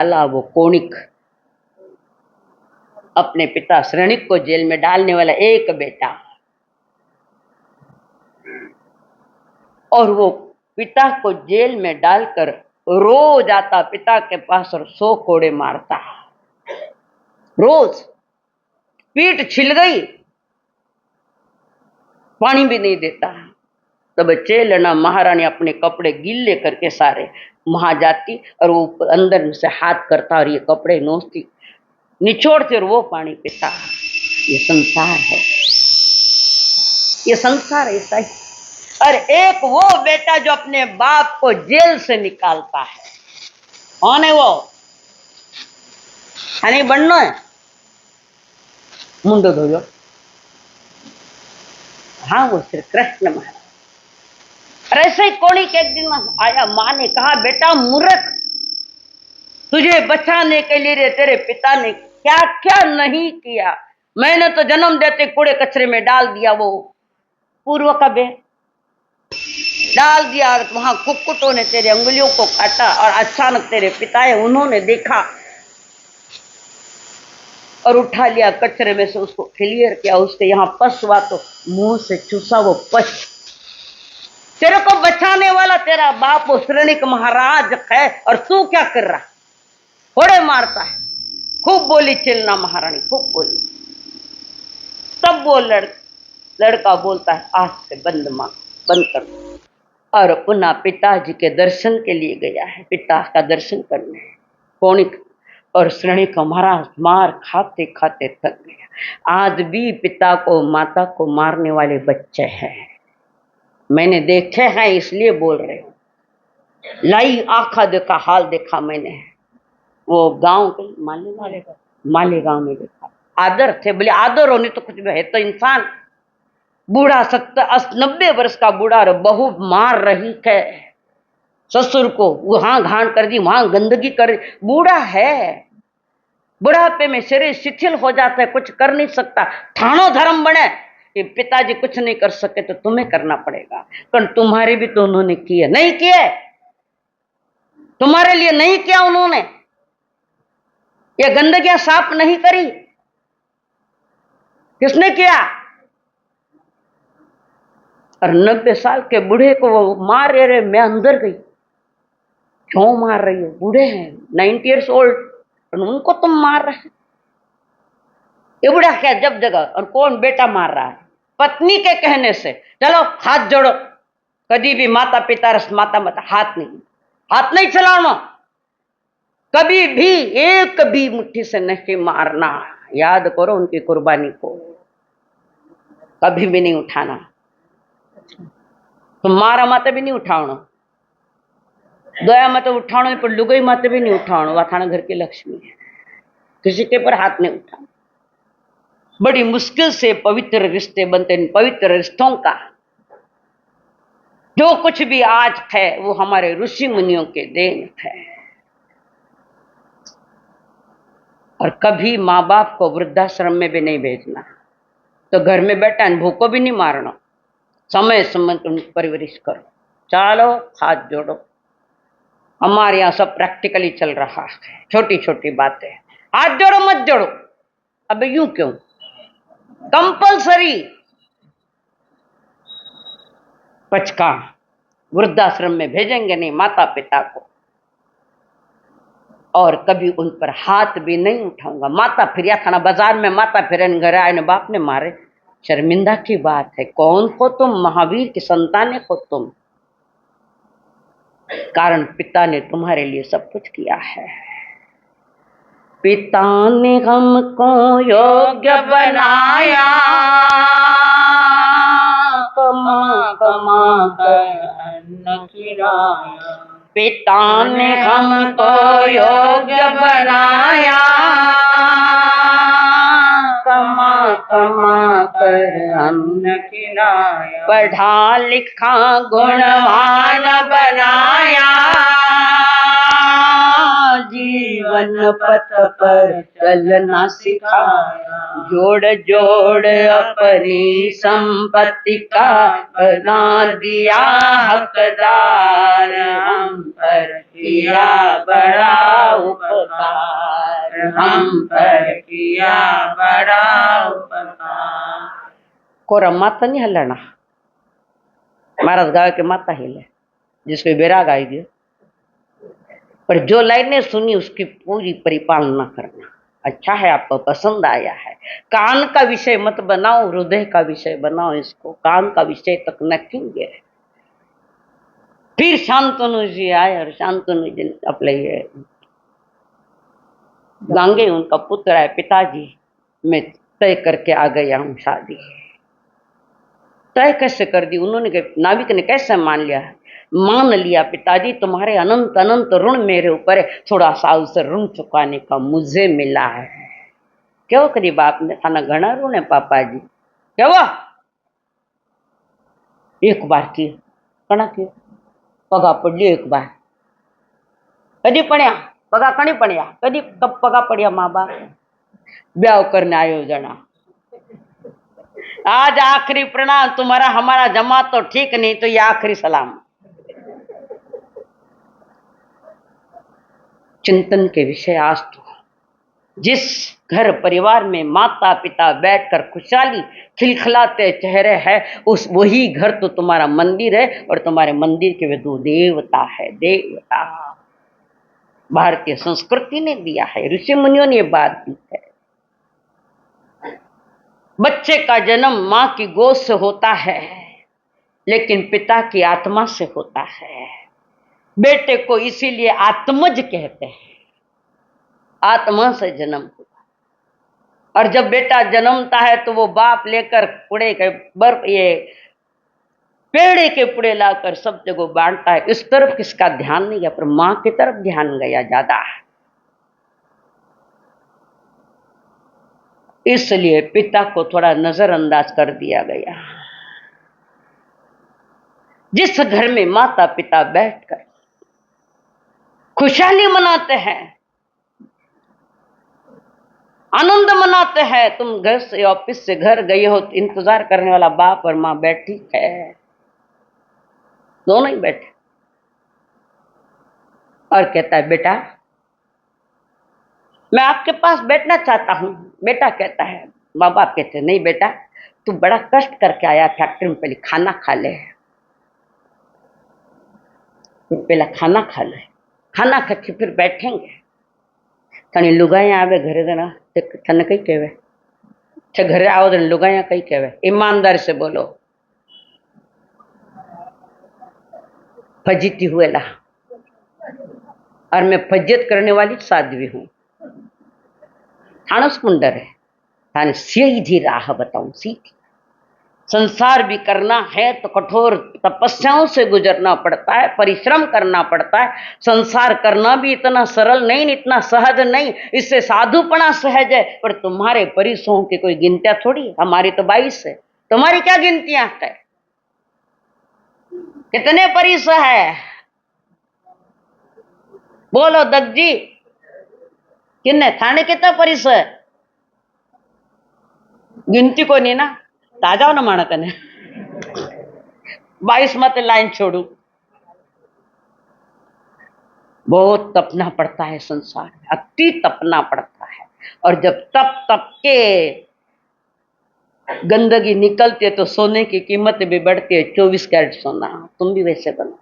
डाला वो कोणिक, अपने पिता श्रणिक को जेल में डालने वाला एक बेटा, और वो पिता को जेल में डालकर रोज आता पिता के पास और 100 कोड़े मारता, रोज। पीठ छिल गई, पानी भी नहीं देता। तब चेलना महारानी अपने कपड़े गीले करके सारे वहां जाती और वो अंदर से हाथ करता और ये कपड़े नोचती, निचोड़ते और वो पानी पीता। ये संसार है, ये संसार ऐसा ही। और एक वो बेटा जो अपने बाप को जेल से निकालता है, कौन है वो? नहीं बनना है, मुंडो धोयो। हाँ, वो श्री कृष्ण महाराज। ऐसे ही कोणी के एक दिन आया, मां ने कहा, बेटा मूर्ख, तुझे बचाने के लिए तेरे पिता ने क्या क्या नहीं किया। मैंने तो जन्म देते कूड़े कचरे में डाल दिया, वो पूर्व का बे डाल दिया, वहां कुक्कुटों ने तेरे अंगुलियों को काटा, और अचानक तेरे पिता है उन्होंने देखा और उठा लिया कचरे में से, उसको क्लियर किया, उसके यहाँ पस हुआ तो मुंह से चूसा वो पस। तेरे को बचाने वाला तेरा बाप वो श्रेणिक महाराज है, और तू क्या कर रहा? घोड़े मारता है। खूब बोली चिलना महारानी, खूब बोली। तब वो लड़का बोलता है, आज से बंद, मां बंद कर। और पुनः पिताजी के दर्शन के लिए गया है, पिता का दर्शन करने। कोणिक और श्रेणिक महाराज मार खाते खाते थक गया। आज भी पिता को माता को मारने वाले बच्चे हैं, मैंने देखे हैं, इसलिए बोल रहे हूं। लाई आंखा देखा, हाल देखा मैंने। वो गांव के मालेगांव में देखा। आदर थे, बोले आदर होने तो कुछ भी है, तो इंसान बूढ़ा 70-80-90 वर्ष का बूढ़ा बहू मार रही है ससुर को, वहां घाण कर दी, वहां गंदगी कर दी। बूढ़ा है, बुढ़ापे में शरीर शिथिल हो जाता है, कुछ कर नहीं सकता। ठाणो धर्म बने कि पिताजी कुछ नहीं कर सके तो तुम्हें करना पड़ेगा, पर तुम्हारे भी तो उन्होंने किए, नहीं किए? तुम्हारे लिए नहीं किया उन्होंने? ये गंदगियां साफ नहीं करी? किसने किया? और 90 साल के बूढ़े को वो मार रहे, मैं अंदर गई, क्यों मार रही हो? बूढ़े हैं, 90 years old, उनको तुम मार रहे? ये बूढ़ा क्या जब जगह? और कौन बेटा मार रहा है? पत्नी के कहने से। चलो हाथ जोड़ो, कभी भी माता पिता माता मत हाथ नहीं चलाना, कभी भी एक भी मुट्ठी से नहीं मारना। याद करो उनकी कुर्बानी को, कभी भी नहीं उठाना। तो मारा माते भी नहीं उठाना, दया मत उठाना, पर लुगाई माते भी नहीं उठाना। वह थाना घर की लक्ष्मी है, किसी के पर हाथ नहीं उठाना। बड़ी मुश्किल से पवित्र रिश्ते बनते हैं। पवित्र रिश्तों का जो कुछ भी आज है वो हमारे ऋषि मुनियों के देन है। और कभी माँ बाप को वृद्धाश्रम में भी नहीं भेजना, तो घर में बैठा भूखों भी नहीं मारना, समय समय उनकी परवरिश करो। चलो हाथ जोड़ो, हमारे यहाँ सब प्रैक्टिकली चल रहा है, छोटी छोटी बातें। हाथ जोड़ो मत जोड़ो, अब यूं क्यों? कंपलसरी पचका वृद्धाश्रम में भेजेंगे नहीं माता पिता को, और कभी उन पर हाथ भी नहीं उठाऊंगा। माता फिर थाना बाजार में माता फिर घर आए न बाप ने मारे, शर्मिंदा की बात है। कौन को तुम? महावीर की संतान को तुम, कारण पिता ने तुम्हारे लिए सब कुछ किया है। पिता ने हमको योग्य बनाया, कमा कमा कर अन्न खिलाया। पिता ने हमको योग्य बनाया, कमा कमा कर अन्न खिलाया। पढ़ा लिखा गुणवान बनाया, जी जीवन पथ पर चलना सिखाया, जोड़ जोड़ अपनी संपत्ति का बना दिया हकदार, हम पर किया बड़ा उपकार, हम पर किया बड़ा उपकार। कोरा माता नहीं हलना, महाराज गाँव के माता हिले जिसपे बेराग आई गया, पर जो लाइनें सुनी उसकी पूरी परिपालना करना। अच्छा है, आपको पसंद आया है। कान का विषय मत बनाओ, हृदय का विषय बनाओ इसको। कान का विषय तक न क्यों गए। फिर शांतनु जी आए और शांतनु जी अपने गांगे उनका पुत्र है, पिताजी मैं तय करके आ गया हूं शादी। तय कैसे कर दी उन्होंने? नाविक ने कैसे मान लिया? मान लिया पिताजी तुम्हारे अनंत अनंत ऋण मेरे ऊपर है, थोड़ा सा उसे ऋण चुकाने का मुझे मिला है। क्यों करी बाप ने थाना घना ऋण है पापा जी? क्या हुआ? एक बार की कणा की पगा पड़ी, एक बार कदी पड़िया पगा कणी पड़िया, कदी कब पगा पड़िया माँ बाप ब्याह करने आयो जना। आज आखिरी प्रणाम तुम्हारा, हमारा जमा तो ठीक नहीं तो ये आखिरी सलाम। चिंतन के विषय आज तो जिस घर परिवार में माता पिता बैठकर खुशहाली खिलखिलाते चेहरे है, उस वही घर तो तुम्हारा मंदिर है, और तुम्हारे मंदिर के वे दो देवता है। देवता भारतीय संस्कृति ने दिया है, ऋषि मुनियों ने बात दी है। बच्चे का जन्म मां की गोद से होता है, लेकिन पिता की आत्मा से होता है। बेटे को इसीलिए आत्मज कहते हैं, आत्मा से जन्म हुआ। और जब बेटा जन्मता है तो वो बाप लेकर पुड़े के बर्फ ये पेड़े के पुड़े लाकर सब जगह बांटता है। इस तरफ किसका ध्यान नहीं गया, पर मां की तरफ ध्यान गया ज्यादा। इसलिए पिता को थोड़ा नजरअंदाज कर दिया गया। जिस घर में माता पिता बैठकर खुशहाली मनाते हैं, आनंद मनाते हैं, तुम घर से ऑफिस से घर गए हो, इंतजार करने वाला बाप और मां बैठी है, दोनों ही बैठे, और कहता है बेटा मैं आपके पास बैठना चाहता हूं। बेटा कहता है, माँ बाप कहते नहीं बेटा तू बड़ा कष्ट करके आया फैक्ट्री में, पहले खाना खा ले, पहला खाना खा ले, खाना खा के फिर बैठेंगे। तनी लुगाया आवे घरे देना तने कई कहवे, घरे आओ तो लुगाया कई कहवे, ईमानदार से बोलो। फजीती हुएला, और मैं फजियत करने वाली साध्वी हूं। थानस मुंडर है, थाने सीधी राह बताऊं, सीधी। संसार भी करना है तो कठोर तपस्याओं से गुजरना पड़ता है, परिश्रम करना पड़ता है। संसार करना भी इतना सरल नहीं, इतना सहज नहीं। इससे साधुपना सहज है, पर तुम्हारे परिसों की कोई गिनतियां थोड़ी, हमारी तो 22 है, तुम्हारी क्या गिनतियां है? कितने परिस है बोलो दत्त जी, किन्ने थाने कितना परिस है? गिनती को नहीं ना, ताजाओ ना माणक ने 22 मत लाइन छोड़ू। बहुत तपना पड़ता है संसार, अति तपना पड़ता है। और जब तप के गंदगी निकलती है तो सोने की कीमत भी बढ़ती है। 24 कैरेट सोना, तुम भी वैसे बनो।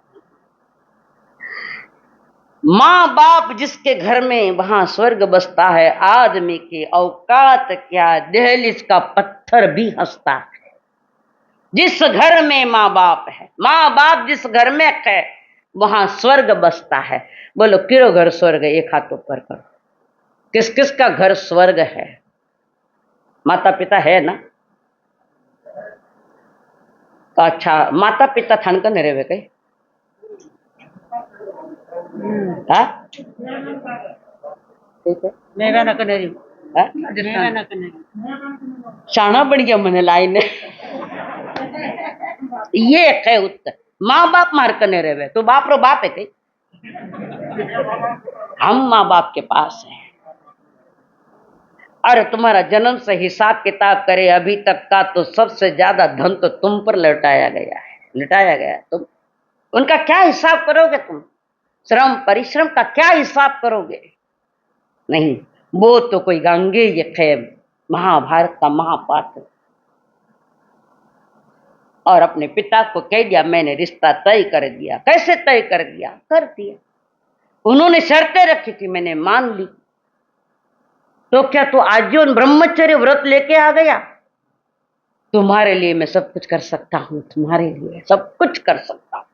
माँ बाप जिसके घर में वहां स्वर्ग बसता है। आदमी की औकात क्या, दहलीज का पत्थर भी हंसता है। जिस घर में माँ बाप है, माँ बाप जिस घर में है, वहां स्वर्ग बसता है। बोलो किरो घर स्वर्ग है? एक हाथ ऊपर करो, किस किस का घर स्वर्ग है? माता पिता है ना? तो अच्छा, माता पिता थान का नहीं रहे कहीं? ठीक है, मेरा ना कने शाना बन गया मैंने लाइन ये है उत्तर। माँ बाप मार कने रहे तो बाप रो बाप है कहीं? हम माँ बाप के पास हैं। अरे तुम्हारा जन्म से हिसाब किताब करे अभी तक का तो सबसे ज्यादा धन तो तुम पर लौटाया गया है, लुटाया गया है। तुम उनका क्या हिसाब करोगे? तुम श्रम परिश्रम का क्या हिसाब करोगे? नहीं, वो तो कोई गांगेय है, महाभारत का महापात्र। और अपने पिता को कह दिया मैंने रिश्ता तय कर दिया। कैसे तय कर दिया? कर दिया। उन्होंने शर्तें रखी थी, मैंने मान ली। तो क्या तू आजीवन ब्रह्मचर्य व्रत लेके आ गया? तुम्हारे लिए मैं सब कुछ कर सकता हूं, तुम्हारे लिए सब कुछ कर सकता हूं।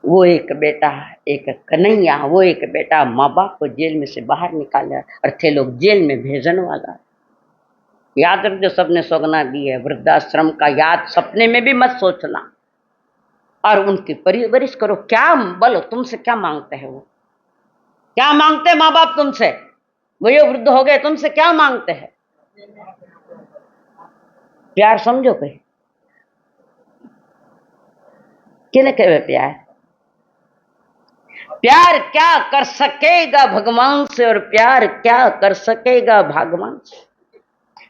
वो एक बेटा, एक कन्हैया, वो एक बेटा माँ बाप को जेल में से बाहर निकाला और थे लोग जेल में भेजने वाला। याद रख, जो सबने सौगना दी है वृद्धाश्रम का, याद सपने में भी मत सोचना। और उनकी परवरिश करो। क्या बोलो, तुमसे क्या मांगते हैं वो? क्या मांगते हैं माँ बाप तुमसे? वो ये वृद्ध हो गए, तुमसे क्या मांगते हैं? प्यार समझो कोई, किन्हें कहे प्यार? प्यार क्या कर सकेगा भगवान से, और प्यार क्या कर सकेगा भगवान से?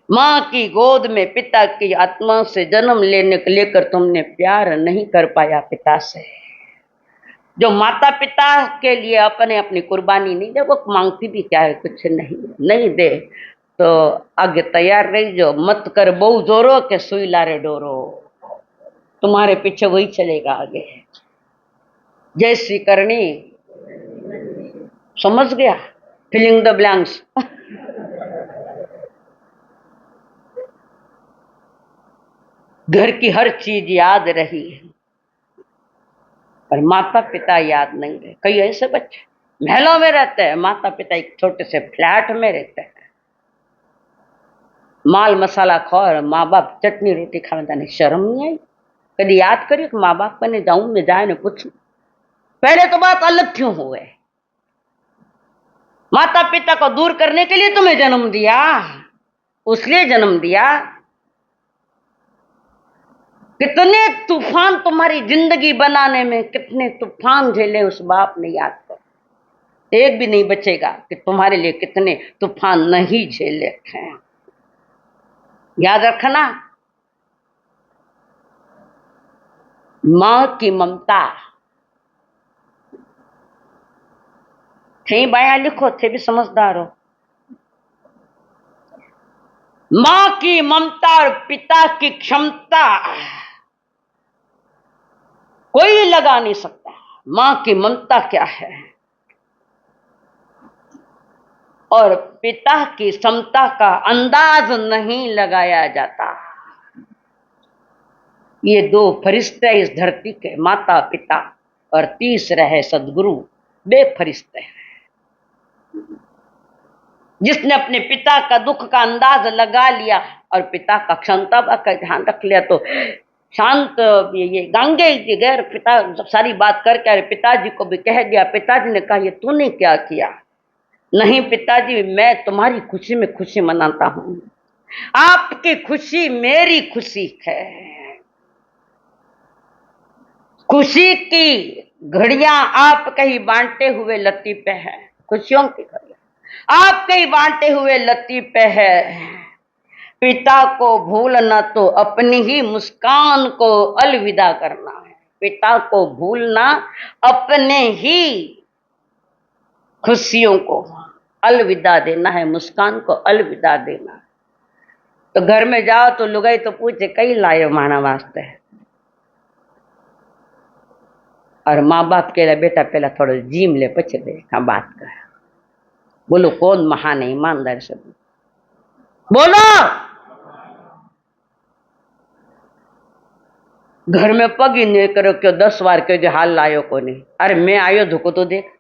माँ की गोद में पिता की आत्मा से जन्म लेने को लेकर तुमने प्यार नहीं कर पाया पिता से। जो माता पिता के लिए अपने अपनी कुर्बानी नहीं दे, वो मांगती भी क्या है? कुछ नहीं, नहीं दे तो आगे तैयार रही जो, मत कर बहु जोरो के सुई लारे डोरो। तुम्हारे पीछे वही चलेगा आगे। जैसी करनी, समझ गया? Filling the blanks. घर की हर चीज याद रही पर माता पिता याद नहीं रहे। कई ऐसे बच्चे महलों में रहते हैं, माता पिता एक छोटे से फ्लैट में रहते हैं। माल मसाला खौर, माँ बाप चटनी रोटी खाने नहीं, शर्म नहीं आई? कभी याद करिए कि माँ बाप ने जाऊं में जाए न पूछूं? पहले तो बात अलग क्यों हुए? माता पिता को दूर करने के लिए तुम्हें जन्म दिया, उसलिए जन्म दिया। कितने तूफान तुम्हारी जिंदगी बनाने में, कितने तूफान झेले उस बाप ने, याद कर। एक भी नहीं बचेगा कि तुम्हारे लिए कितने तूफान नहीं झेले हैं। याद रखना, मां की ममता। थे बाया लिखो, थे भी समझदार हो। मां की ममता और पिता की क्षमता कोई लगा नहीं सकता। मां की ममता क्या है और पिता की क्षमता का अंदाज नहीं लगाया जाता। ये दो फरिश्ते इस धरती के, माता पिता, और तीसरा है सदगुरु। बे फरिश्ते हैं। जिसने अपने पिता का दुख का अंदाज लगा लिया और पिता का क्षमता का ध्यान रख लिया तो शांत ये गांगे गैर पिता सारी बात करके अरे पिताजी को भी कह दिया। पिताजी ने कहा ये तूने क्या किया? नहीं पिताजी, मैं तुम्हारी खुशी में खुशी मनाता हूं, आपकी खुशी मेरी खुशी है। खुशी की घड़ियां आप कहीं बांटते हुए लतीफे हैं, खुशियों की घड़ियां आप कहीं बांटते हुए लतीफे हैं। पिता को भूलना तो अपनी ही मुस्कान को अलविदा करना है। पिता को भूलना अपने ही खुशियों को अलविदा देना है, मुस्कान को अलविदा देना है। तो घर में जाओ तो लुगाई तो पूछे कई लायो माना वास्ते, और माँ बाप के लिए बेटा पहला थोड़ा जीम ले पछे देखा बात कर। बोलो कौन महान है? ईमानदार से बोलो। घर में पग ही नहीं करो क्यों 10 बार क्यों जो हाल लायो को नहीं? अरे मैं आयो धुको तो देख,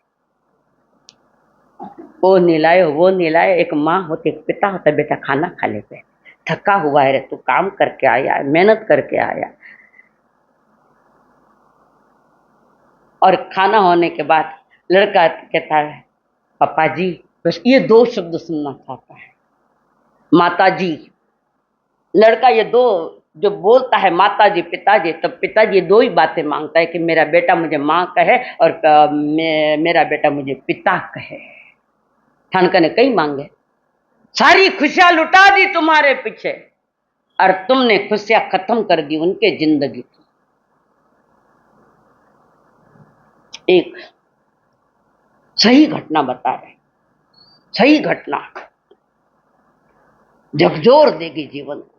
वो नहीं लायो, वो नहीं लायो। एक माँ होती, एक पिता होता, बेटा खाना खा लेते। थका हुआ है रे, तू काम करके आया, मेहनत करके आया, और खाना होने के बाद लड़का कहता है पापा जी, बस ये 2 शब्द सुनना चाहता है, माता जी। लड़का ये 2 जो बोलता है माताजी पिताजी, तब पिताजी दो ही बातें मांगता है कि मेरा बेटा मुझे माँ कहे और मेरा बेटा मुझे पिता कहे। थानका ने कई मांगे, सारी खुशियां लुटा दी तुम्हारे पीछे और तुमने खुशियां खत्म कर दी उनके जिंदगी की। एक सही घटना बता रहे, सही घटना झकझोर देगी जीवन को।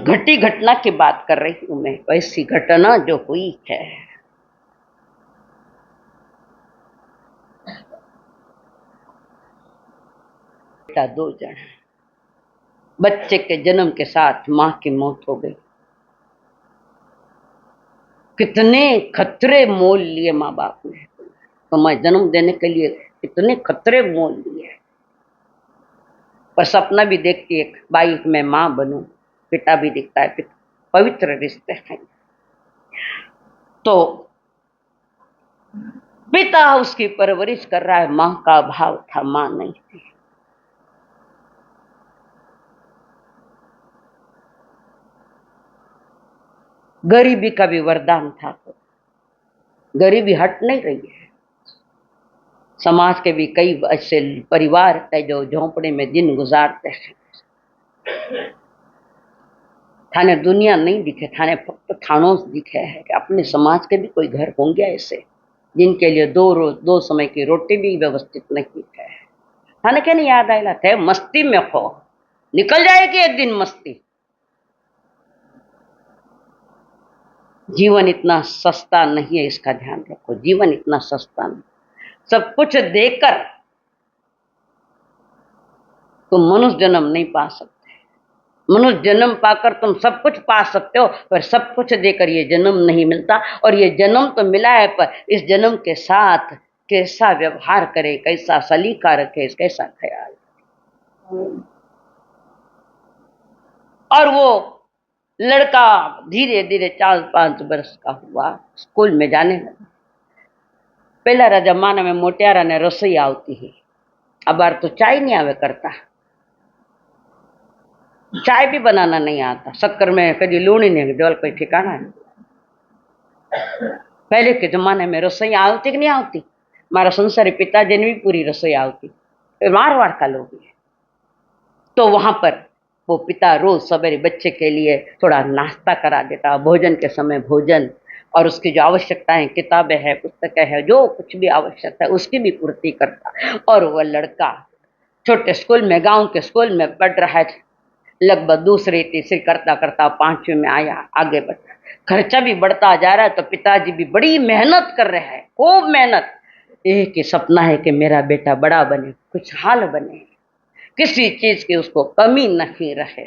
घटी घटना की बात कर रही हूं मैं, वैसी घटना जो हुई है। बेटा दो जन, बच्चे के जन्म के साथ मां की मौत हो गई। कितने खतरे मोल लिए माँ बाप ने, तो मैं जन्म देने के लिए कितने खतरे मोल लिए। पर सपना भी देखती है भाई मैं मां बनूं, पिता भी दिखता है, पिता पवित्र रिश्ते हैं। तो पिता उसकी परवरिश कर रहा है, मां का भाव था, मां नहीं थी। गरीबी का भी वरदान था, तो गरीबी हट नहीं रही है। समाज के भी कई ऐसे परिवार है जो झोंपड़े में दिन गुजारते हैं। थाने दुनिया नहीं दिखे, थाने फक्त थानों दिखे है कि अपने समाज के भी कोई घर होंगे ऐसे जिनके लिए दो समय की रोटी भी व्यवस्थित नहीं है। थाने क्या नहीं याद आएगा थे, मस्ती में खो निकल जाएगी एक दिन मस्ती। जीवन इतना सस्ता नहीं है, इसका ध्यान रखो। जीवन इतना सस्ता नहीं, सब कुछ देकर तुम मनुष्य जन्म नहीं पा सकते। मनुष्य जन्म पाकर तुम सब कुछ पा सकते हो, पर सब कुछ देकर ये जन्म नहीं मिलता। और ये जन्म तो मिला है, पर इस जन्म के साथ कैसा व्यवहार करे, कैसा सलीका रखे, कैसा ख्याल। और वो लड़का धीरे धीरे 4-5 वर्ष का हुआ, स्कूल में जाने लगा। पहला जमाना में मोटियारा ने रसोई आवती है, अब बार तो चाय नहीं आवे करता, चाय भी बनाना नहीं आता। शक्कर में कभी लूणी नहीं डोल कोई ठिकाना है। पहले के जमाने में रसोई आवती कि नहीं आवती? मारा संसारी पिताजी ने भी पूरी रसोई आवती, मारवाड़ का लोग है। तो वहां पर वो पिता रोज सवेरे बच्चे के लिए थोड़ा नाश्ता करा देता, भोजन के समय भोजन, और उसकी जो आवश्यकताएं किताबें हैं पुस्तकें हैं जो कुछ भी आवश्यकता है उसकी भी पूर्ति करता। और वह लड़का छोटे स्कूल में, गांव के स्कूल में पढ़ रहा है, लगभग दूसरी तीसरी करता करता 5वीं में आया, आगे बढ़ा। खर्चा भी बढ़ता जा रहा है, तो पिताजी भी बड़ी मेहनत कर रहे हैं, खूब मेहनत। एक ही सपना है कि मेरा बेटा बड़ा बने, खुशहाल बने, किसी चीज की उसको कमी नहीं रहे।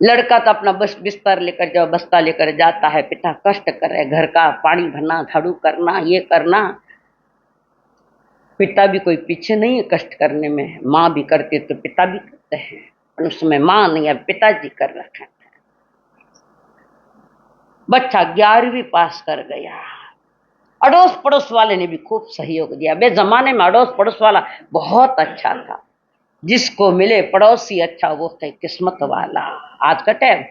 लड़का तो अपना बस बिस्तर लेकर जब बस्ता लेकर जाता है, पिता कष्ट कर रहे, घर का पानी भरना, झाड़ू करना, ये करना। पिता भी कोई पीछे नहीं है कष्ट करने में, माँ भी करती तो पिता भी करते हैं। उसमें माँ नहीं है, पिताजी कर रखे हैं। बच्चा 11वीं पास कर गया। अड़ोस पड़ोस वाले ने भी खूब सहयोग दिया। बे जमाने में अड़ोस पड़ोस वाला बहुत अच्छा था, जिसको मिले पड़ोसी अच्छा वो थे किस्मत वाला। आज का टाइम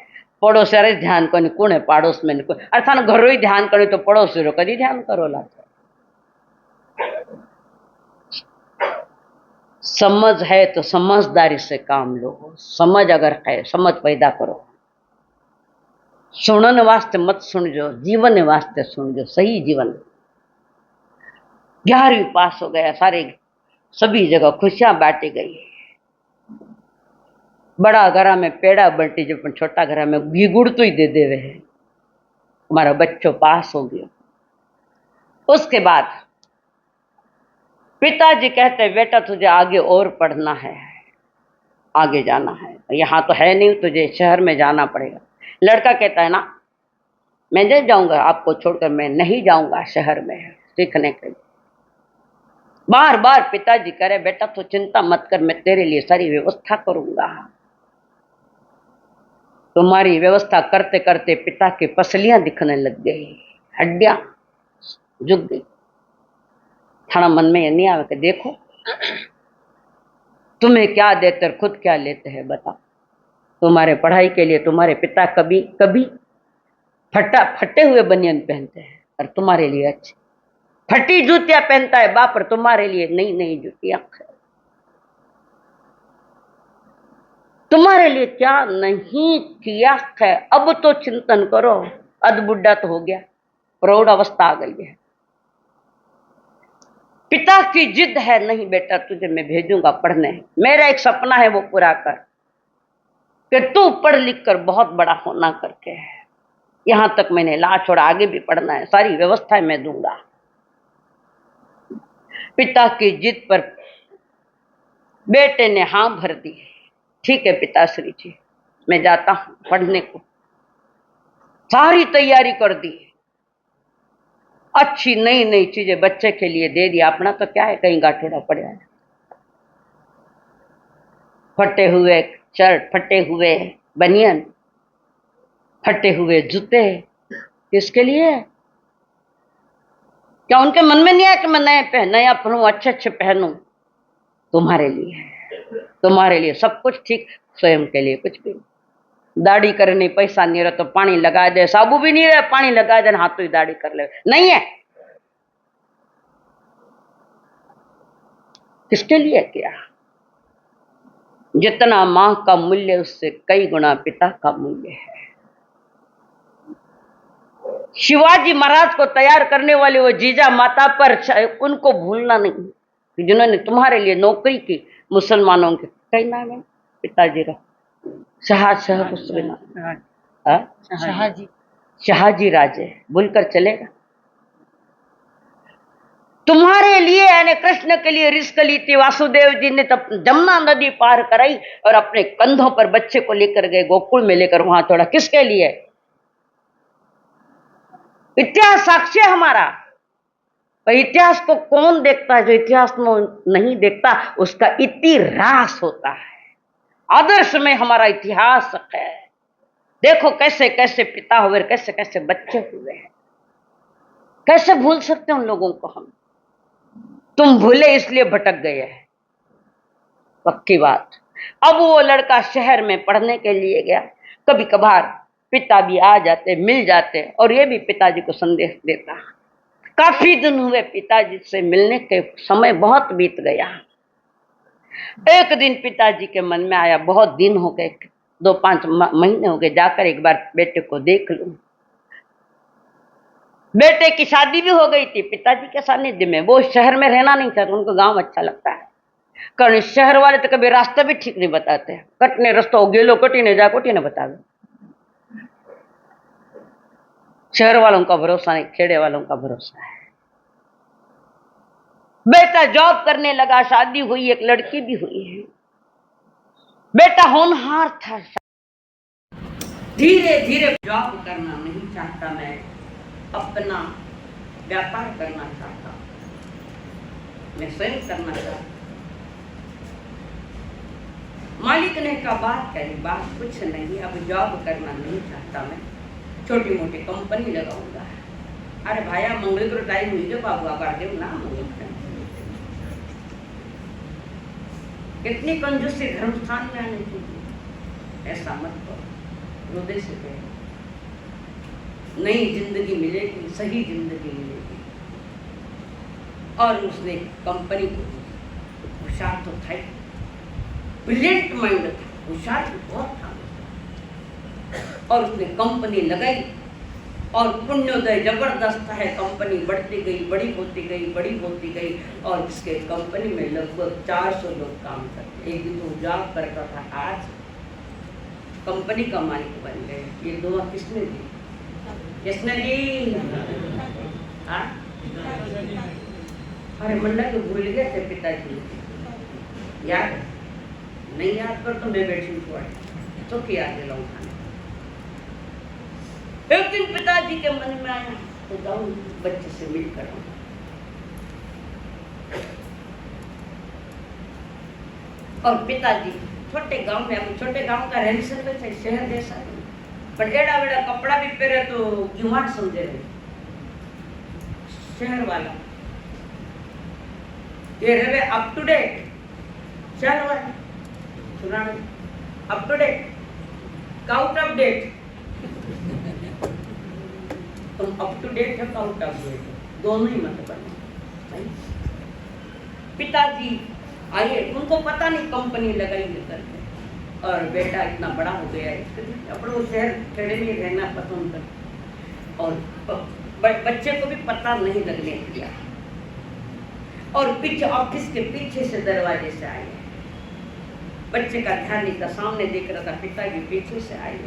पड़ोस अरे ध्यान को कौन है, पड़ोस में अर्थात घरों ही ध्यान करो तो पड़ोसी रो कभी ध्यान करो ला। समझ है तो समझदारी से काम लो, समझ अगर है समझ पैदा करो। सुनने वास्ते मत सुनजो, जीवन वास्ते सुनजो, सही जीवन। 11वीं पास हो गया, सारे सभी जगह खुशियां बांटी गई। बड़ा घरा में पेड़ा बंटी, जो छोटा घरा में घी गुड़ तो ही दे देवे है। हमारा बच्चों पास हो गया। उसके बाद पिताजी कहते बेटा तुझे आगे और पढ़ना है, आगे जाना है, यहाँ तो है नहीं, तुझे शहर में जाना पड़ेगा। लड़का कहता है ना मैं नहीं जाऊंगा, आपको छोड़कर मैं नहीं जाऊंगा शहर में सीखने के लिए। बार बार पिताजी कह रहे बेटा तो चिंता मत कर, मैं तेरे लिए सारी व्यवस्था करूंगा। तुम्हारी व्यवस्था करते करते पिता की पसलियां दिखने लग गई, हड्डियां झुक गई। थाना मन में ये नहीं आवे कि देखो तुम्हें क्या देते और खुद क्या लेते हैं, बताओ। तुम्हारे पढ़ाई के लिए तुम्हारे पिता कभी कभी फटे हुए बनियान पहनते हैं और तुम्हारे लिए अच्छे फटी जूतियां पहनता है बाप, और तुम्हारे लिए नई नई जूतियां। तुम्हारे लिए क्या नहीं किया है। अब तो चिंतन करो। अध बुढ़ा तो हो गया, प्रौढ़ अवस्था आ गई है। पिता की जिद है, नहीं बेटा तुझे मैं भेजूंगा पढ़ने, मेरा एक सपना है वो पूरा कर, कि तू पढ़ लिख कर बहुत बड़ा होना करके है। यहां तक मैंने ला छोड़ा, आगे भी पढ़ना है, सारी व्यवस्थाएं मैं दूंगा। पिता की जिद पर बेटे ने हां भर दी। ठीक है पिताश्री जी, मैं जाता हूं पढ़ने को। सारी तैयारी कर दी, अच्छी नई नई चीजें बच्चे के लिए दे दिया। अपना तो क्या है, कहीं गाठोड़ा पड़ा है, फटे हुए शर्ट, फटे हुए बनियान, फटे हुए जूते। किसके लिए? क्या उनके मन में नहीं आया कि मैं नया पहनूं, अच्छे अच्छे पहनूं? तुम्हारे लिए, तुम्हारे लिए सब कुछ ठीक, स्वयं के लिए कुछ भी। दाढ़ी करने पैसा नहीं रहा तो पानी लगा दे, साबु भी नहीं रहे पानी लगा दे, हाथों ही दाढ़ी कर ले, नहीं है। किसके लिए किया? जितना मां का मूल्य उससे कई गुना पिता का मूल्य है। शिवाजी महाराज को तैयार करने वाले वो जीजा माता पर उनको भूलना नहीं, जिन्होंने तुम्हारे लिए नौकरी की। मुसलमानों के कई नाम है पिताजी का, शाहजी राजे, भूलकर चलेगा? तुम्हारे लिए यानी कृष्ण के लिए रिस्क ली थी। वासुदेव जी ने तब जमुना नदी पार कराई और अपने कंधों पर बच्चे को लेकर गए, गोकुल में लेकर वहां छोड़ा। किसके लिए? इतिहास साक्ष्य हमारा। पर इतिहास को कौन देखता है? जो इतिहास में नहीं देखता उसका इतिहास होता है। आदर्श में हमारा इतिहास है। देखो कैसे कैसे पिता हुए, कैसे कैसे बच्चे हुए हैं। कैसे भूल सकते हैं उन लोगों को हम? तुम भूले इसलिए भटक गए हैं, पक्की बात। अब वो लड़का शहर में पढ़ने के लिए गया। कभी कभार पिता भी आ जाते, मिल जाते, और ये भी पिताजी को संदेश देता। काफी दिन हुए पिताजी से मिलने के, समय बहुत बीत गया। एक दिन पिताजी के मन में आया, बहुत दिन हो गए, 2-5 महीने हो गए, जाकर एक बार बेटे को देख लूं। बेटे की शादी भी हो गई थी पिताजी के सानिध्य में। वो शहर में रहना नहीं चाहते, उनको गांव अच्छा लगता है। कारण शहर वाले तो कभी रास्ता भी ठीक नहीं बताते, कटने रास्ता गेलो कटी ने जा कोटी ने बता दो। शहर वालों का भरोसा नहीं, खेड़े वालों का भरोसा है। बेटा जॉब करने लगा, शादी हुई, एक लड़की भी हुई है। बेटा होनहार था। धीरे धीरे जॉब करना नहीं चाहता, मैं अपना व्यापार करना चाहता, मैं स्वयं करना चाहता। मालिक ने कहा बात करी, बात कुछ नहीं, अब जॉब करना नहीं चाहता, मैं छोटी मोटी कंपनी लगाऊंगा। अरे भाया मंगल को टाइम हुई जो बाबू आकर दे ना मंगल। कितनी कंजूसी धर्म स्थान में आने की, ऐसा मत करो। हृदय से कहे नई जिंदगी मिलेगी, सही जिंदगी मिलेगी। और उसने कंपनी को, होशियार तो था, ब्रिलियंट माइंड था, होशियार बहुत था, और उसने कंपनी लगाई। और पुण्योदय जबरदस्त है, कंपनी बढ़ती गई, बड़ी होती गई, बड़ी होती गई। और इसके कंपनी में लगभग 400 लोग काम करते। एक दिन तो जॉब करता था, आज कंपनी का मालिक बन गए। ये दुआ किसने दी? किसने दी? अरे मंडा तो भूल गए थे पिताजी, याद नहीं? याद कर तो मैं बैठी हूँ, तो क्या याद दिलाऊंगा। एक दिन पिताजी के मन में आया तो जाऊं बच्चे से मिलकर। और पिताजी छोटे गांव में, अब छोटे गांव का रहन सहन है, शहर जैसा नहीं, पर एड़ा वेड़ा कपड़ा भी पहने तो क्यों समझे रहे शहर वाला। ये रहे अप टू डेट, शहर वाला सुना up to date, out of date. तुम अप टू डेट है, आउट ऑफ डेट, दोनों ही मत बनो। पिताजी आइए, उनको पता नहीं कंपनी लगाई करके, और बेटा इतना बड़ा हो गया है, अपने शहर खेड़े में रहना पसंद कर, और बच्चे को भी पता नहीं लगने दिया, और पीछे ऑफिस के पीछे से दरवाजे से आए। बच्चे का ध्यान नहीं था, सामने देख रहा था, पिताजी पीछे से आए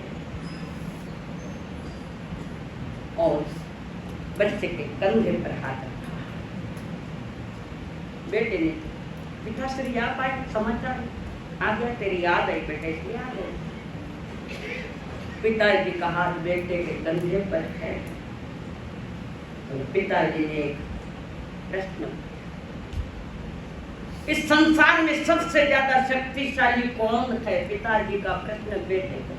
और बच्चे के कंधे पर हाथ रखा। बेटे ने, पिताश्री आप आए, समाचार आ गया, तेरी याद आई बेटे, इसलिए आ गए। पिताजी का हाथ बेटे के कंधे पर है, और पिताजी ने एक प्रश्न, इस संसार में सबसे ज्यादा शक्तिशाली कौन है? पिताजी का प्रश्न बेटे को।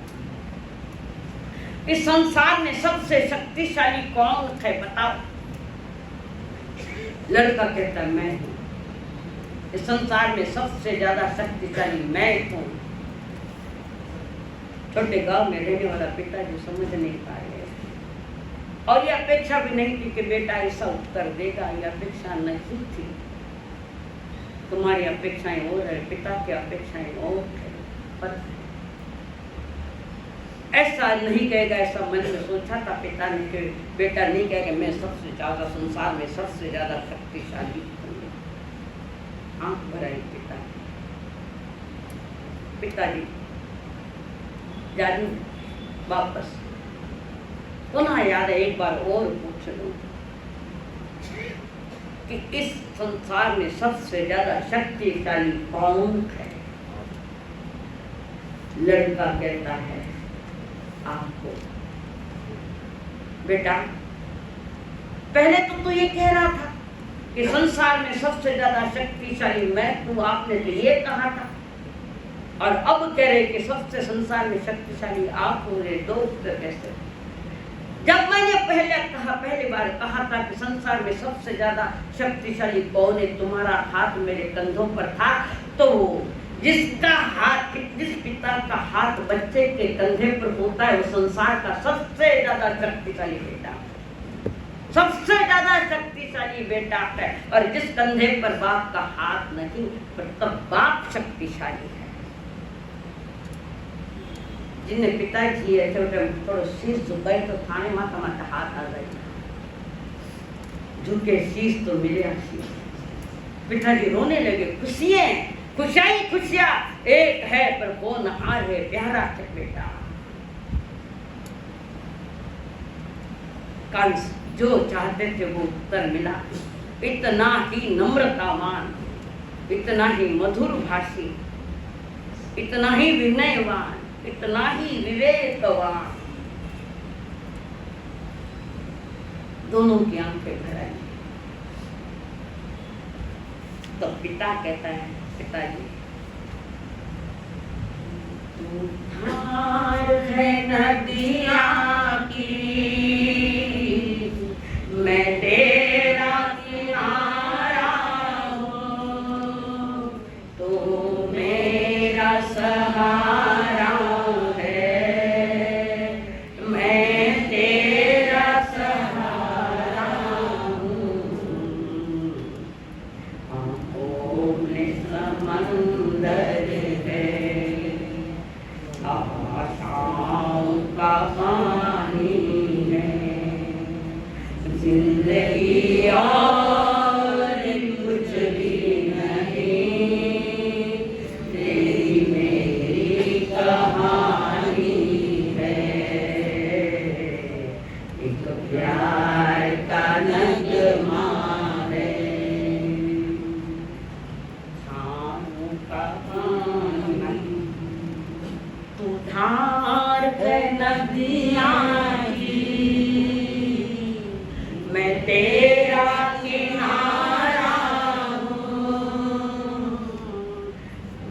इस संसार में सबसे शक्तिशाली कौन है बताओ? लड़का कहता मैं हूं। इस संसार में सबसे ज्यादा शक्तिशाली मैं हूं। छोटे गांव में रहने वाला पिताजी समझ नहीं पाए, और ये अपेक्षा भी नहीं थी कि बेटा ऐसा उत्तर देगा, ये अपेक्षा नहीं थी। तुम्हारी अपेक्षाएं और है, पिता की अपेक्षाएं और है, पर ऐसा नहीं कहेगा, ऐसा मन में सोचा था पिता ने कि बेटा नहीं कहेगा मैं सबसे ज्यादा संसार में सबसे ज्यादा शक्तिशाली हूँ। आंख भराई पिताजी जानी वापस पुनः याद है, एक बार और पूछ लूं कि इस संसार में सबसे ज्यादा शक्तिशाली कौन है? लड़का कहता है आपको। बेटा पहले तो ये कह रहा था कि संसार में सबसे ज्यादा शक्तिशाली मैं हूं, आपने तो ये कहा था, और अब कह रहे कि सबसे संसार में शक्तिशाली आप हो रहे, दो उत्तर कैसे? जब मैंने पहली बार कहा था कि संसार में सबसे ज्यादा शक्तिशाली कौन है, तुम्हारा हाथ मेरे कंधों पर था, तो जिसका हाथ, जिस पिता का हाथ बच्चे के कंधे पर होता है, वो संसार का सबसे ज्यादा शक्तिशाली बेटा, सबसे ज्यादा शक्तिशाली बेटा है। और जिस कंधे पर बाप का हाथ नहीं, पर तब बाप शक्तिशाली है। जिन्हें पिताजी है थोड़ा शीश झुकाए तो थाने माता माता हाथ आ जाए, झुके शीश तो मिले शीश। पिताजी रोने लगे, खुशियां एक है पर वो नहार है, प्यारा है बेटा। कंस जो चाहते थे वो उत्तर मिला, इतना ही नम्रतावान, इतना ही मधुर भाषी, इतना ही विनयवान, इतना ही विवेकवान। दोनों की आंखें भर आई। तो पिता कहता है, पिताजी तू धार है नदिया की, मैं तेरा किनारा हूँ, तो मेरा सहारा है, मैं तेरा सहारा हूँ। आँखों में समंदर है, आशाओं का पानी है, जिंदगी और कुछ भी नहीं, तेरी मेरी कहानी है, एक प्यार का नगमा है, शाम का पानी। तू धार है नदियाँ की, मैं तेरा किनारा हूँ।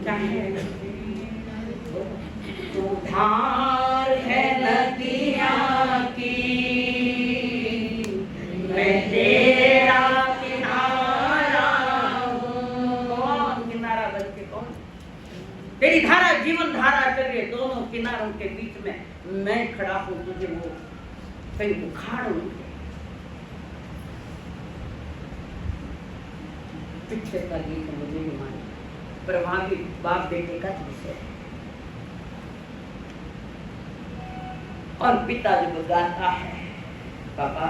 क्या है? तू धार है नदियाँ की, मैं तेरा किनारा हूँ। कौन किनारा बन के कौन? तेरी धारा जीवन धारा चल रही है, दोनों किनारों के बीच में मैं खड़ा हूं, तुझे वो कहीं उखाड़ पीछे का गीत मुझे नहीं मालूम, पर वहां भी बाप बेटे का विषय है। और पिता जब गाता है, पापा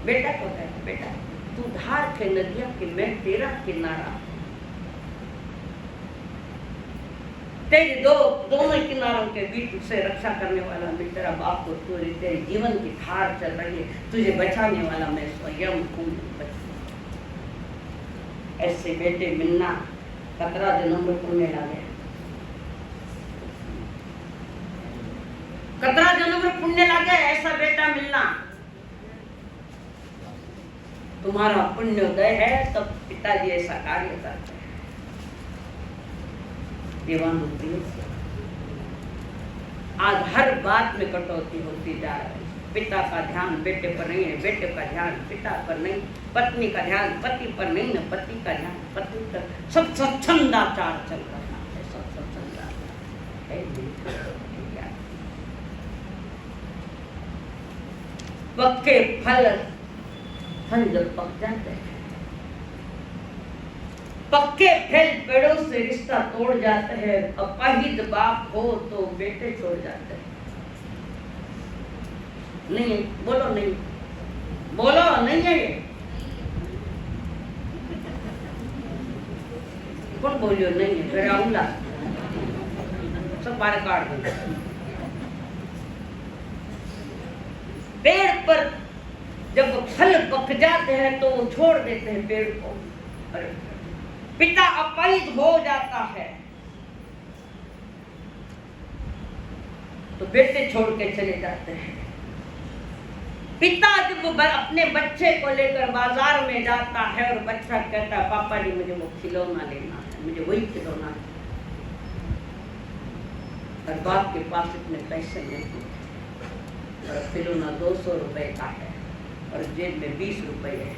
बेटा को कहता, बेटा तू धार के नदिया के, मैं तेरा किनारा, तेरे दोनों किनारों के बीच से रक्षा करने वाला मैं तेरा बाप को, तेरे जीवन की धार चल रही है, तुझे बचाने वाला मैं स्वयं हूँ। ऐसे बेटे मिलना कतरा जन्म में पुण्य लागे, कतरा जन्म में पुण्य लागे ऐसा बेटा मिलना। तुम्हारा पुण्योदय है तब पिताजी ऐसा कार्य करते हैं। आज हर बात में कटौती होती जा रही है। पिता का ध्यान बेटे पर नहीं है, बेटे का ध्यान पिता पर नहीं, पत्नी का ध्यान पति पर नहीं, न पति का ध्यान पत्नी पर। सब स्वच्छंदाचार चल रहा है, सब स्वच्छंदाचार है। पक्के फल जब पक जाते हैं, पक्के फल पेड़ों से रिश्ता तोड़ जाते हैं। अपाहिज बाप हो तो बेटे छोड़ जाते हैं। नहीं बोलो, नहीं बोलो, नहीं है ये कौन बोलियो नहीं है, फिर आऊंगा सब बार काट दूंगा। पेड़ पर जब फल पक जाते हैं तो वो छोड़ देते हैं पेड़ को। अरे पिता अपाहिज हो जाता है तो बेटे छोड़ के चले जाते हैं। पिता जब अपने बच्चे को लेकर बाजार में जाता है और बच्चा कहता है पापा जी मुझे वो खिलौना लेना है, मुझे वही खिलौना है, और बाप के पास इतने पैसे नहीं और खिलौना 200 रुपए का है और जेब में 20 रुपए है।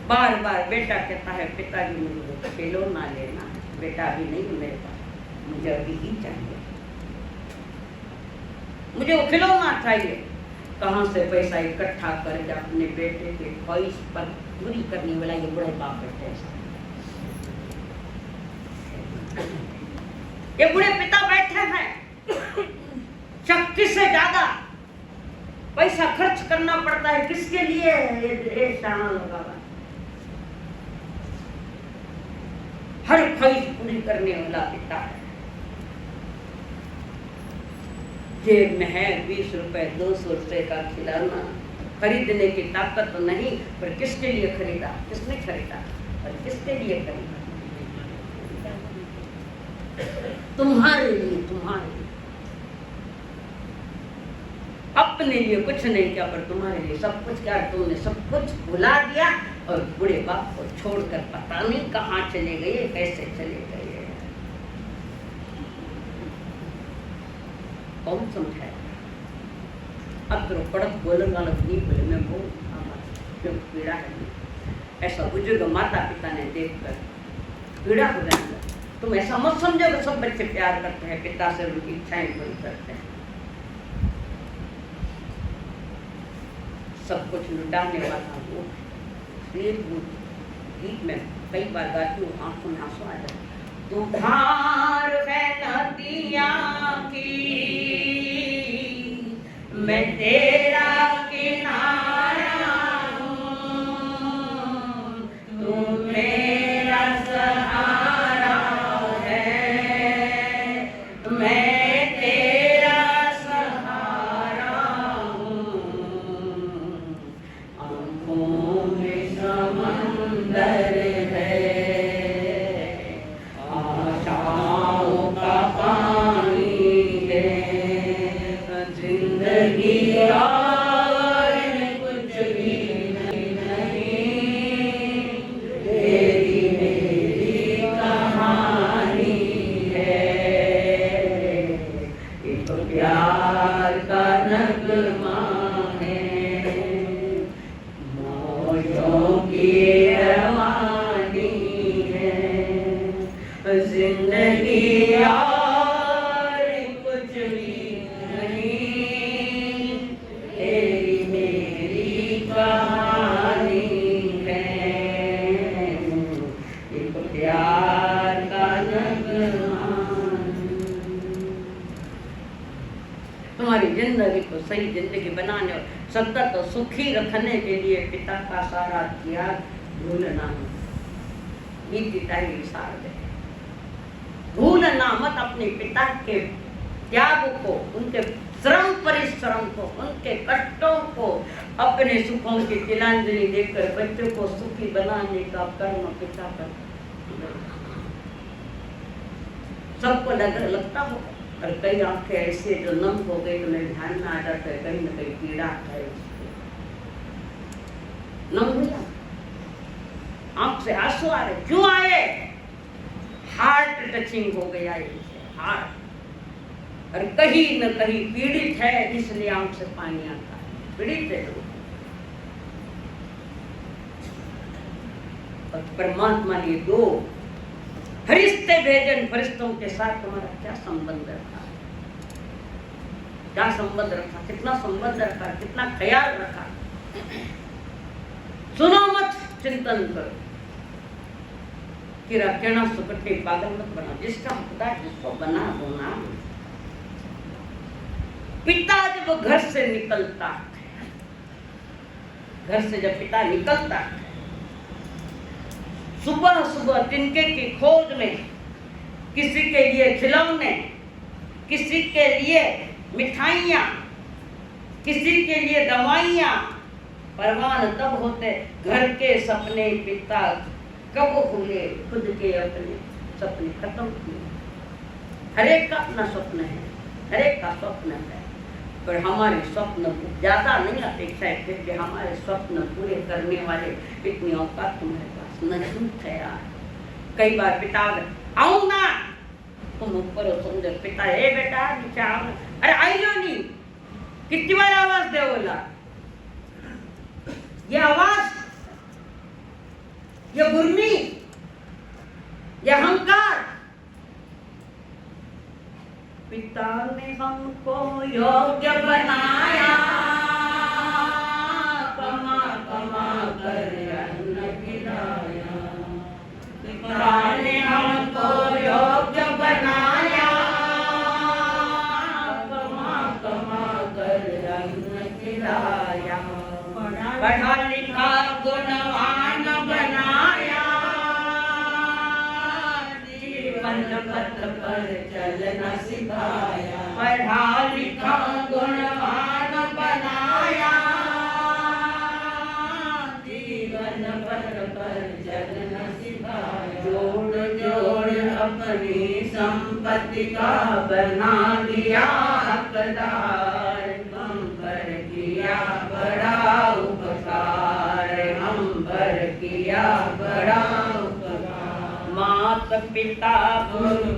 बार बार बेटा कहता है पिताजी मुझे वो खिलौना लेना है। बेटा अभी नहीं मेरे पास, मुझे अभी ही चाहिए, मुझे वो खिलौना चाहिए। कहाँ से पैसा इकट्ठा कर अपने बेटे के ख्वाहिश पर पूरी करने वाला ये बड़े बाप बैठे हैं। ये बूढ़े पिता बैठे हैं, शक्ति से ज्यादा पैसा खर्च करना पड़ता है। किसके लिए? ये शाना लगा हुआ हर ख्वाहिश पूरी करने वाला पिता है। जेब में है 20 रुपए 200 रुपए का खिलौना, खरीदने की ताकत तो नहीं, पर किसके लिए खरीदा, किसने खरीदा और किसके लिए खरीदा? तुम्हारे लिए, तुम्हारे लिए, अपने लिए कुछ नहीं किया पर तुम्हारे लिए सब कुछ किया। तुमने सब कुछ भुला दिया और बूढ़े बाप को छोड़कर पता नहीं कहाँ चले गए, कैसे चले गए। कौन समझाए? अब तो पड़क बोलने वाला नहीं बोले, मैं बहुत क्यों पीड़ा है। ऐसा बुजुर्ग माता पिता ने देखकर पीड़ा हो जाएगा। तुम ऐसा मत समझो कि सब बच्चे प्यार करते हैं, पिता से उनकी इच्छाएं पूरी करते हैं। सब कुछ लुटाने वाला वो गीत में कई बार गाती हूँ, आंखों में आंसू आ जाते। तू धार है नदिया की, मैं तेरा किनारा हूँ, तू मेरा सहारा है, मैं तेरा सहारा हूँ। आँखों में समंदर है, आशाओं का पानी है, जिंदगी और कुछ भी नहीं, तेरी मेरी कहानी है। एक प्यार का नगमा है, मौजों की रवानी है। सही जिंदगी बनाने और सतत और सुखी रखने के लिए पिता का सारा त्याग भूलना भूलना मत। अपने पिता के त्याग को, उनके श्रम परिश्रम को, उनके कष्टों को अपने सुखों की तिलांजलि देकर बच्चों को सुखी बनाने का कर्म पिता का सबको लगता हो। और कई आंखें ऐसे जो नम हो गई तो मेरे ध्यान में आ जाता है कहीं न कहीं पीड़ा है, नम हो जाता, आंख से आंसू आ रहे। क्यों आए? हार्ट टचिंग हो गया इनसे, हार्ट। और कहीं न कहीं पीड़ित है, इसलिए आंख से पानी आता है। पीड़ित है लोग। और परमात्मा ने दो फरिश्ते भेजन, फरिश्तों के साथ तुम्हारा क्या संबंध रखा, क्या संबंध रखा, कितना संबंध रखा, कितना ख्याल रखा। सुनो मत, चिंतन करो। कि कहना सुकट्टे पागल मत बना, जिसका हकदार जिसको बना दो ना। पिता जब घर से निकलता है, घर से जब पिता निकलता है, सुबह सुबह तिनके की खोज में, किसी के लिए खिलौने, किसी के लिए मिठाइयाँ, किसी के लिए दवाइयाँ, परवान तब होते। घर के सपने पिता कब भूले, खुद के अपने सपने खत्म किए। हर एक का अपना स्वप्न है, हर एक का स्वप्न है, पर हमारे स्वप्न ज्यादा नहीं अपेक्षा है, फिर भी हमारे स्वप्न पूरे करने वाले इतनी औकात तुम्हारे पास नहीं है यार। कई बार पिता आऊं ना, तुम ऊपर हो, समझो पिता ए बेटा नीचे आओ ना, अरे आइयो नहीं, कितनी बार आवाज दे बोला। ये आवाज, ये गुर्मी, ये अहंकार, पिता ने हमको योग्य बनाया, कमा कमा कर अन्न खिलाया। पिता ने हमको योग्य बनाया, कमा कमा कर अन्न खिलाया। पढ़ा लिखा गुणवान बनाया, जीवन पथ पर चलना सिखाया। पढ़ा लिखा गुणवान बनाया, जीवन पथ पर चलना सिखाया। जोड़ जोड़ अपनी संपत्ति का बना दिया हकदार, हम पर किया बड़ा उपकार, हम पर किया बड़ा उपकार। मात पिता गुरु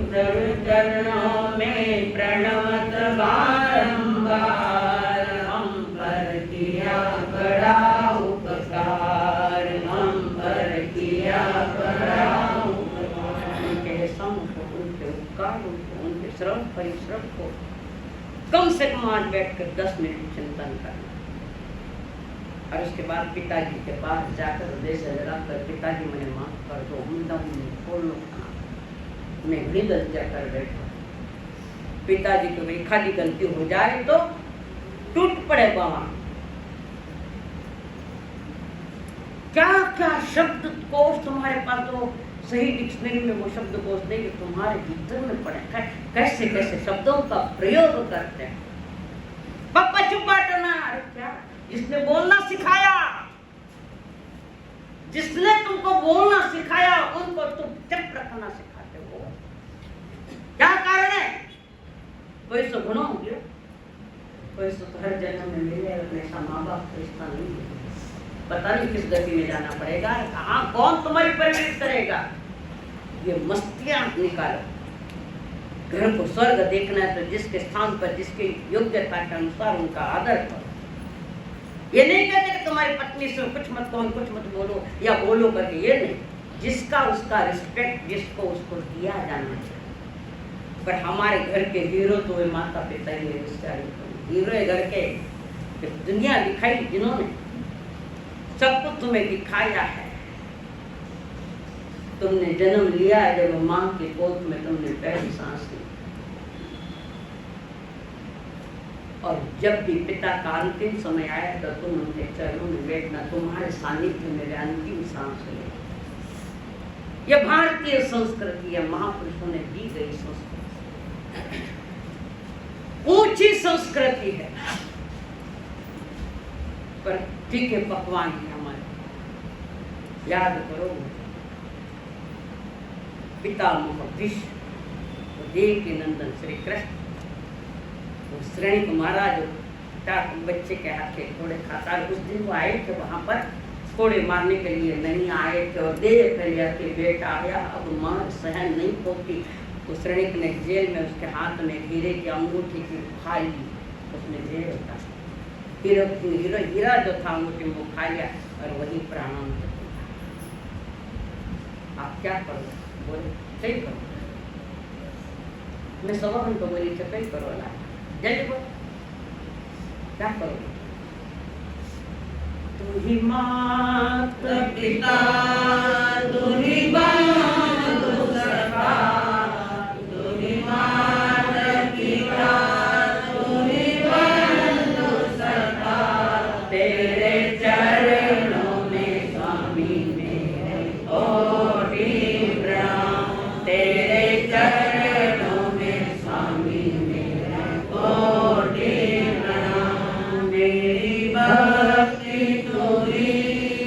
चरणों में प्रणवत बारंबार, हम पर किया बड़ा उपकार, हम पर किया बड़ा उपकार। उनके एहसान को, उनके उपकार को, उनके श्रम परिश्रम को कम से कम आज बैठकर 10 मिनट चिंतन करना। और उसके बाद पिताजी के पास जाकर हृदय से लगाकर, पिताजी मुझे माफ कर दो, मैं भी गलतियां कर बैठा। पिताजी को एक खाली गलती हो जाए तो टूट पड़े बाबा। क्या क्या शब्द कोश तुम्हारे पास, तो सही डिक्शनरी में वो शब्द कोश नहीं कि तुम्हारे भीतर में पड़े। कैसे कैसे शब्दों का प्रयोग करते हैं। पापा चुप बैठो ना, अरे क्या, जिसने बोलना सिखाया, जिसने तुमको बोलना सिखाया, उनको तुम चुप रखना सिखाते हो। क्या कारण है? कोई सो गुण हो गया, कोई सो तो हर जन्म में मिले, अपने माँ बाप का रिश्ता नहीं है। पता नहीं किस गति में जाना पड़ेगा, कहाँ कौन तुम्हारी परवरिश करेगा। ये मस्तियां निकालो। घर को स्वर्ग देखना है तो जिसके स्थान पर, जिसकी योग्यता के अनुसार उनका आदर करो। ये नहीं कहते कि तुम्हारी पत्नी से कुछ मत कहो, कुछ मत बोलो या बोलो करके, ये नहीं। जिसका उसका रिस्पेक्ट, जिसको उसको दिया जाना चाहिए। पर हमारे घर के हीरो तो वे माता पिता ही है। हीरो है घर के, दुनिया दिखाई जिन्होंने, सब कुछ तुम्हें दिखाया है। तुमने जन्म लिया है, जब माँ के कोख में तुमने पहली सांस ली, और जब भी पिता का अंतिम समय आया तो तुम उनके चरणों में बैठना, तुम्हारे सानिध्य में वे अंतिम सांस ले। यह भारतीय संस्कृति है, महापुरुषों ने दी गई संस्कृति, ऊंची संस्कृति है। पर तीखे पकवान है हमारे, याद करो पितामह भीष्म, देवकी नंदन श्री कृष्ण, श्रेणिक महाराज बच्चे के हाथ थोड़े खाता। उस दिन वो आए थे वहां पर, थोड़े मारने के लिए नहीं आए थे और देख लिया कि बेटा आया, अब मां सहन नहीं होती। उस श्रेणिक ने जेल में उसके हाथ में हीरे की अंगूठी की खा ली, उसने जेल का हीरा जो था अंगूठी में वो खा लिया और वही प्राणांत। आप क्या करो? बोले सही करो। मैं 1.25 घंटे बोली थे कई करो ला जल्दी बोल, क्या करो? तू ही मात पिता, तू ही बंधु सखा, तू ही मात पिता, तू ही बंधु सखा, तेरे चरणों में स्वामी मेरे कोटि प्रणाम, तेरे चरणों में स्वामी मेरे कोटि प्रणाम। मेरी भक्ति तोरी,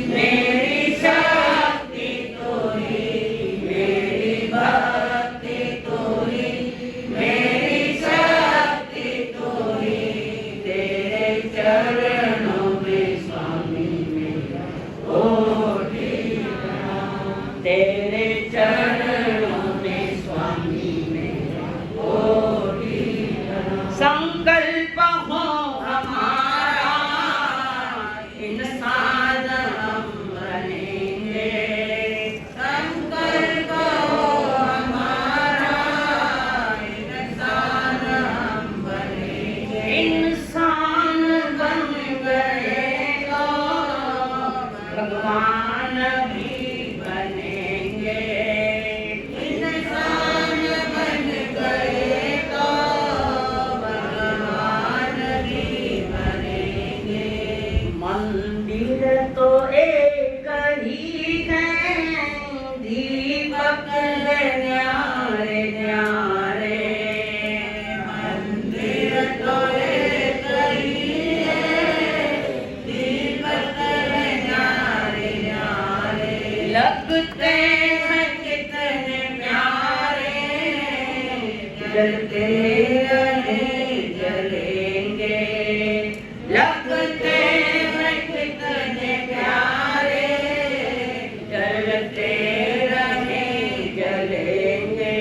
मेरी शक्ति तोरी, मेरी भक्ति तोरी, मेरी शक्ति तोरी, तेरे चरणों में स्वामी मेरा कोटि प्रणाम, तेरे चरणों में स्वामी मेरा कोटि प्रणाम। संकल्प हो हमारा, इंसान हम बनेंगे, संकल्प हो हमारा, इंसान हम बनेंगे। इंसान बन गए तो भगवान भी बनेंगे, इंसान बन गए तो भगवान भी बनेंगे। मंदिर तो एक ही है, दीपक न्यारे न्यारे, मंदिर तो एक ही है, दीपक न्यारे न्यारे, लगते हैं कितने प्यारे, जलते रहे जलेंगे, लगते हैं कितने प्यारे, जलते रहे जलेंगे।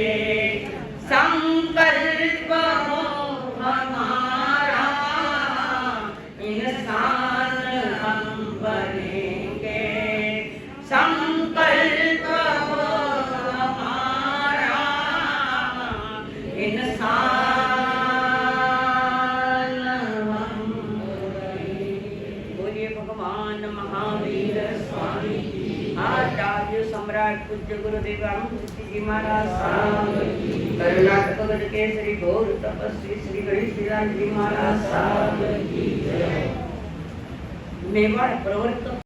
संकल्प हो हमारा, इंसान हम बनेंगे, संकल्प हो हमारा, इंसान हम बनेंगे। बोलिए भगवान महावीर स्वामी, आचार्य सम्राट पूज्य गुरुदेव जी महाराज साहब, कर्नाटक गढ़ केसरी घोर तपस्वी श्री गणेश जी महाराज साहब, मेवाड़ प्रवर्तक